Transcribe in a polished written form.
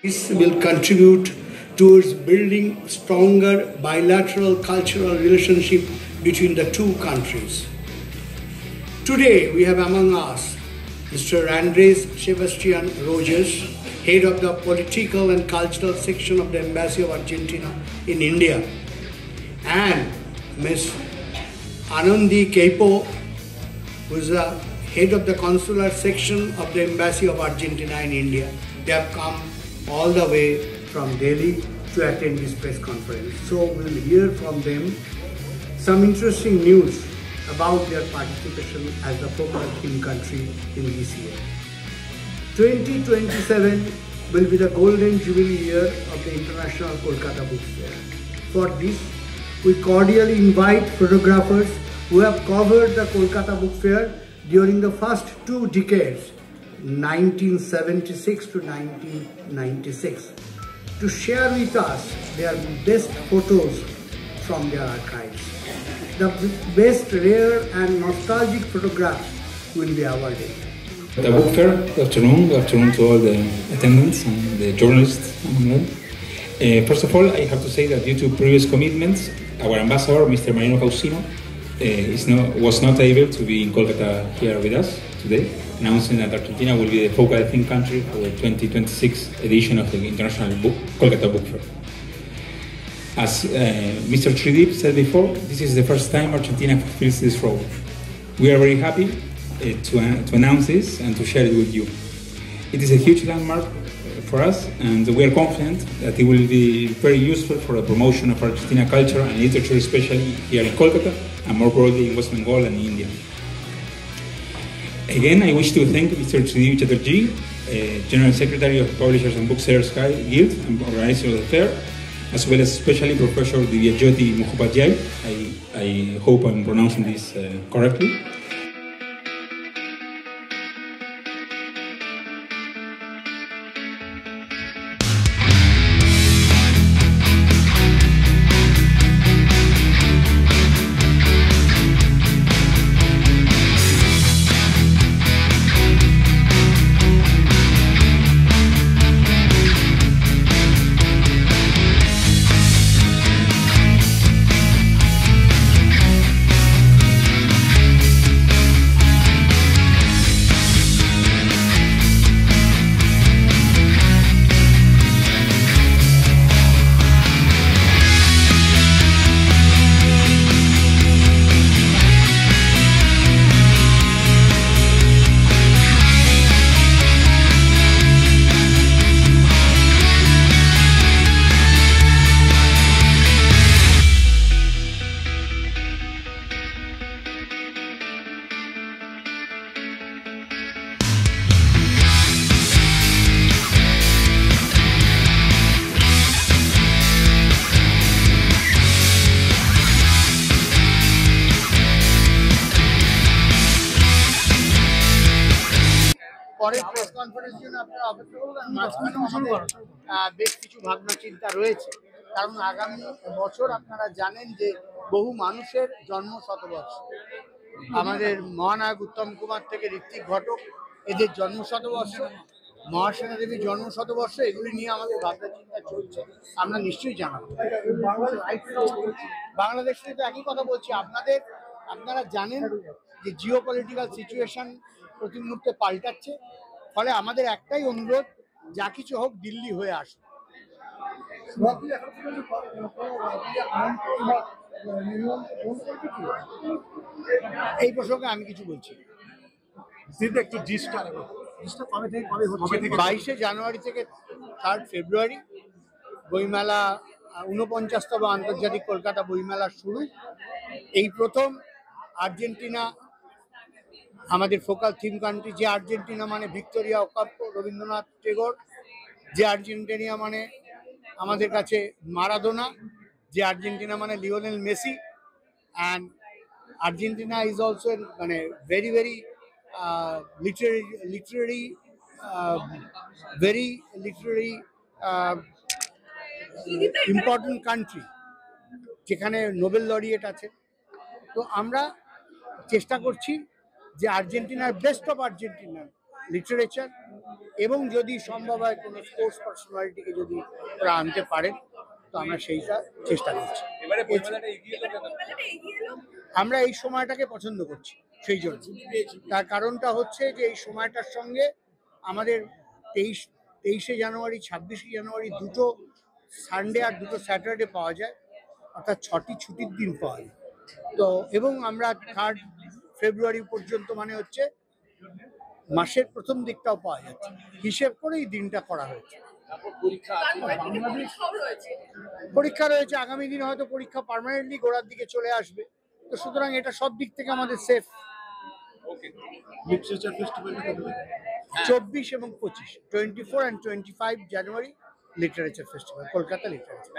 This will contribute towards building stronger bilateral cultural relationship between the two countries. Today we have among us Mr. Andres Sebastian Rojas, head of the political and cultural section of the Embassy of Argentina in India, and Ms. Anandi Keipo, who is the head of the consular section of the Embassy of Argentina in India. They have come all the way from Delhi to attend this press conference. So we'll hear from them some interesting news about their participation as the focal theme country in this year. 2027 will be the golden jubilee year of the International Kolkata Book Fair. For this, we cordially invite photographers who have covered the Kolkata Book Fair during the first 2 decades, 1976 to 1996, to share with us their best photos from their archives. The best rare and nostalgic photographs will be awarded. The book fair, good afternoon to all the attendants and the journalists among them. First of all, I have to say that due to previous commitments, our ambassador, Mr. Marino Causino, was not able to be in Kolkata here with us today, announcing that Argentina will be the focal theme country for the 2026 edition of the International Kolkata Book Fair. As Mr. Tridip said before, this is the first time Argentina fulfills this role. We are very happy to announce this and to share it with you. It is a huge landmark for us, and we are confident that it will be very useful for the promotion of Argentina culture and literature, especially here in Kolkata and more broadly in West Bengal and India. Again, I wish to thank Mr. Tridip Chatterjee, General Secretary of Publishers and Booksellers Guild and organizer of the fair, as well as especially Professor Divyajyoti Mukhopadhyay. I hope I'm pronouncing this correctly. পরের press কনফারেন্সের জন্য আপনারা অপেক্ষা করবেন। মাঝখানে বেশ কিছু ভাবনা চিন্তা রয়েছে, কারণ আগামী বছর আপনারা জানেন যে বহু মানুষের জন্ম শতবর্ষ। আমাদের মহানায়ক উত্তম কুমার থেকে ঋত্বিক ঘটক, এদের জন্ম শতবর্ষ, মহাসেনা দেবীর জন্ম শতবর্ষ, এগুলি নিয়ে আমাদের ভাবনা চিন্তা চলছে। আমরা নিশ্চয়ই জানাবো। বাংলাদেশ নিয়ে তো একই কথা বলছি। আপনারা জানেন যে জিও পলিটিক্যাল সিচুয়েশন প্রতি মুহূর্তে পাল্টাচ্ছে, ফলে আমাদের একটাই অনুরোধ, যা কিছু হোক দিল্লি হয়ে আসে। এই প্রসঙ্গে আমি কিছু বলছি। 22শে জানুয়ারি থেকে 3 ফেব্রুয়ারি বইমেলা, 49তম আন্তর্জাতিক কলকাতা বইমেলা শুরু। এই প্রথম আর্জেন্টিনা আমাদের ফোকাল থিম কান্ট্রি। যে আর্জেন্টিনা মানে ভিক্টোরিয়া ওকাম্পো, রবীন্দ্রনাথ টেগোর। যে আর্জেন্টিনা মানে আমাদের কাছে মারাদোনা। যে আর্জেন্টিনা মানে Lionel Messi. And Argentina is also মানে very very literary important country, যেখানে নোবেল লরিয়েট আছে। তো আমরা চেষ্টা করছি যে আর্জেন্টিনার বেস্ট অফ আর্জেন্টিনার লিটারেচার এবং যদি সম্ভব হয় কোনো স্পোর্টস পার্সোনালিটিকে যদি ওরা আনতে পারেন তো আমরা সেইটা চেষ্টা করছি। আমরা এই সময়টাকে পছন্দ করছি সেই জন্য। তার কারণটা হচ্ছে যে এই সময়টার সঙ্গে আমাদের 23শে জানুয়ারি 26শে জানুয়ারি দুটো সানডে আর দুটো স্যাটারডে পাওয়া যায়, অর্থাৎ 6টি ছুটির দিন পাওয়া যায়। তো এবং আমরা 3 ফেব্রুয়ারি পর্যন্ত মানে হচ্ছে মাসের প্রথম দিকটাও পাওয়া যাচ্ছে, হিসেব করে এই দিনটা করা হয়েছে। পরীক্ষা রয়েছে আগামী দিনে, হয়তো পরীক্ষা পার্মানেন্টলি গোড়ার দিকে চলে আসবে, তো সুতরাং এটা সব দিক থেকে আমাদের সেফ। 24 এবং 25, 24 and 25 January literature festival, Kolkata literature.